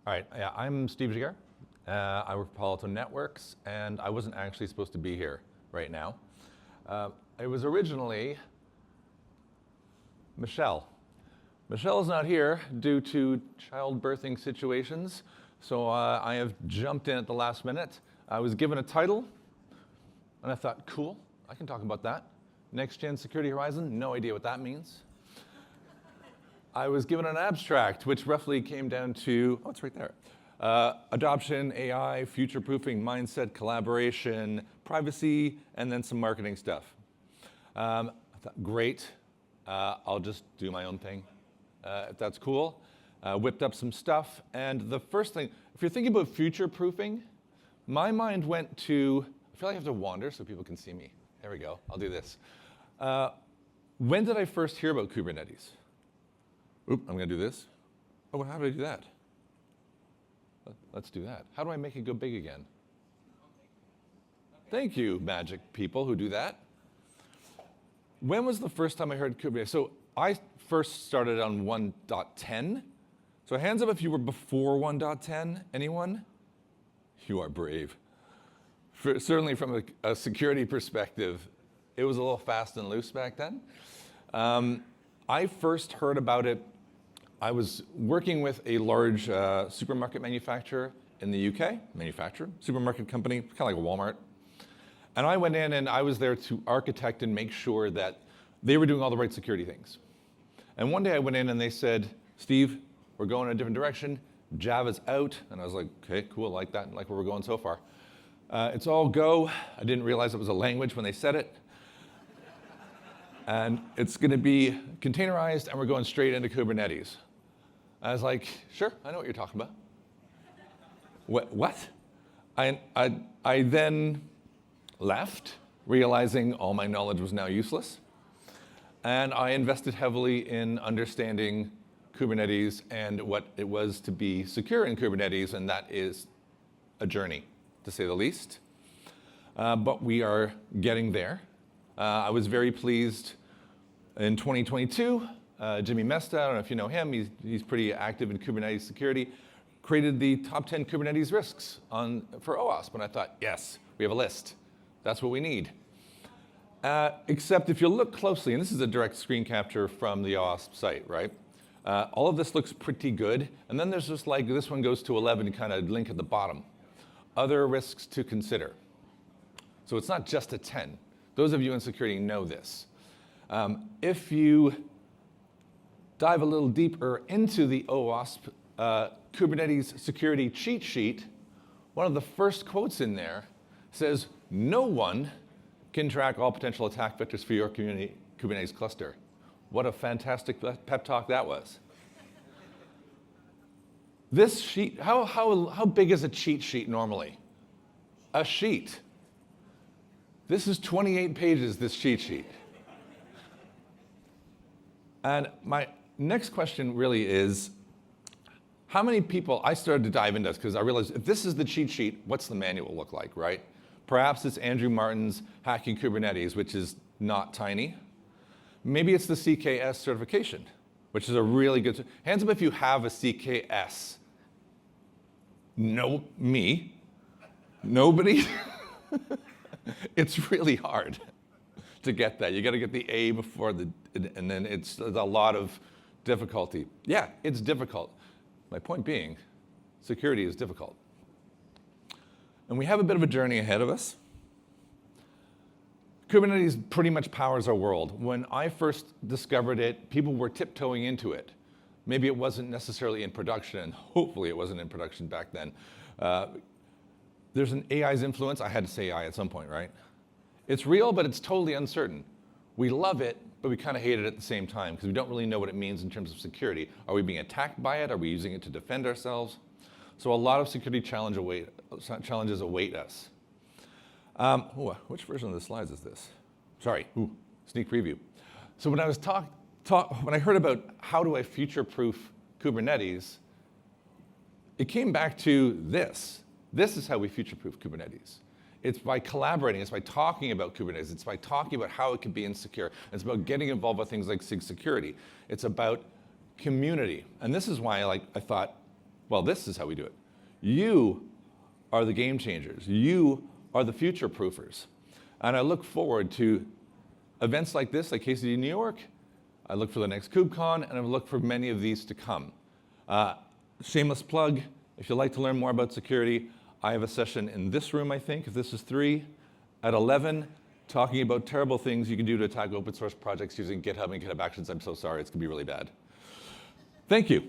All right, yeah, I'm Steve Giguere. I work for Palo Alto Networks, and I wasn't actually supposed to be here right now. It was originally Michelle. Michelle's not here due to childbirthing situations, so I have jumped in at the last minute. I was given a title, and I thought, cool, I can talk about that. Next Gen Security Horizon, no idea what that means. I was given an abstract, which roughly came down to, oh, it's right there. Adoption, AI, future-proofing, mindset, collaboration, privacy, and then some marketing stuff. I thought, great, I'll just do my own thing, if that's cool. Whipped up some stuff, and the first thing, if you're thinking about future-proofing, my mind went to, I feel like I have to wander so people can see me. There we go, I'll do this. When did I first hear about Kubernetes? Oop, I'm going to do this. Oh, how do I do that? Let's do that. How do I make it go big again? Thank you, magic people who do that. When was the first time I heard Kubernetes? So I first started on 1.10. So hands up if you were before 1.10. Anyone? You are brave. Certainly from a security perspective, it was a little fast and loose back then. I first heard about it. I was working with a large supermarket manufacturer in the UK, supermarket company, kind of like a Walmart. And I went in and I was there to architect and make sure that they were doing all the right security things. And one day I went in and they said, Steve, we're going in a different direction. Java's out. And I was like, okay, cool, like that, like where we're going so far. It's all Go. I didn't realize it was a language when they said it. And it's going to be containerized, and we're going straight into Kubernetes. I was like, sure, I know what you're talking about. What? I then left, realizing all my knowledge was now useless. And I invested heavily in understanding Kubernetes and what it was to be secure in Kubernetes, and that is a journey, to say the least. But we are getting there. I was very pleased in 2022. Jimmy Mesta, I don't know if you know him, he's pretty active in Kubernetes security, created the top 10 Kubernetes risks for OWASP. And I thought, yes, we have a list. That's what we need. Except if you look closely, and this is a direct screen capture from the OWASP site, right? All of this looks pretty good. And then there's just like, this one goes to 11, kind of link at the bottom. Other risks to consider. So it's not just a 10. Those of you in security know this. If you dive a little deeper into the OWASP Kubernetes security cheat sheet, one of the first quotes in there says, no one can track all potential attack vectors for your Kubernetes cluster. What a fantastic pep talk that was. This sheet, how big is a cheat sheet normally? A sheet. This is 28 pages, this cheat sheet. And my next question really is, how many people, I started to dive into this because I realized if this is the cheat sheet, what's the manual look like, right? Perhaps it's Andrew Martin's Hacking Kubernetes, which is not tiny. Maybe it's the CKS certification, which is a really good, hands up if you have a CKS. No, me, nobody. It's really hard to get that. You got to get the A before and then it's a lot of difficulty. Yeah, it's difficult. My point being, security is difficult. And we have a bit of a journey ahead of us. Kubernetes pretty much powers our world. When I first discovered it, people were tiptoeing into it. Maybe it wasn't necessarily in production, and hopefully it wasn't in production back then. There's an AI's influence. I had to say AI at some point, right? It's real, but it's totally uncertain. We love it, but we kind of hate it at the same time because we don't really know what it means in terms of security. Are we being attacked by it? Are we using it to defend ourselves? So a lot of security challenges await us. Which version of the slides is this? Sorry, sneak preview. So when I was when I heard about how do I future-proof Kubernetes, it came back to this. This is how we future-proof Kubernetes. It's by collaborating, it's by talking about Kubernetes, it's by talking about how it can be insecure, it's about getting involved with things like SIG security. It's about community. And this is why I thought, Well, this is how we do it. You are the game changers. You are the future proofers. And I look forward to events like this, like KCD New York. I look for the next KubeCon, and I look for many of these to come. Shameless plug, if you'd like to learn more about security, I have a session in this room, I think, if this is 3, at 11, talking about terrible things you can do to attack open source projects using GitHub and GitHub Actions. I'm so sorry, it's going to be really bad. Thank you.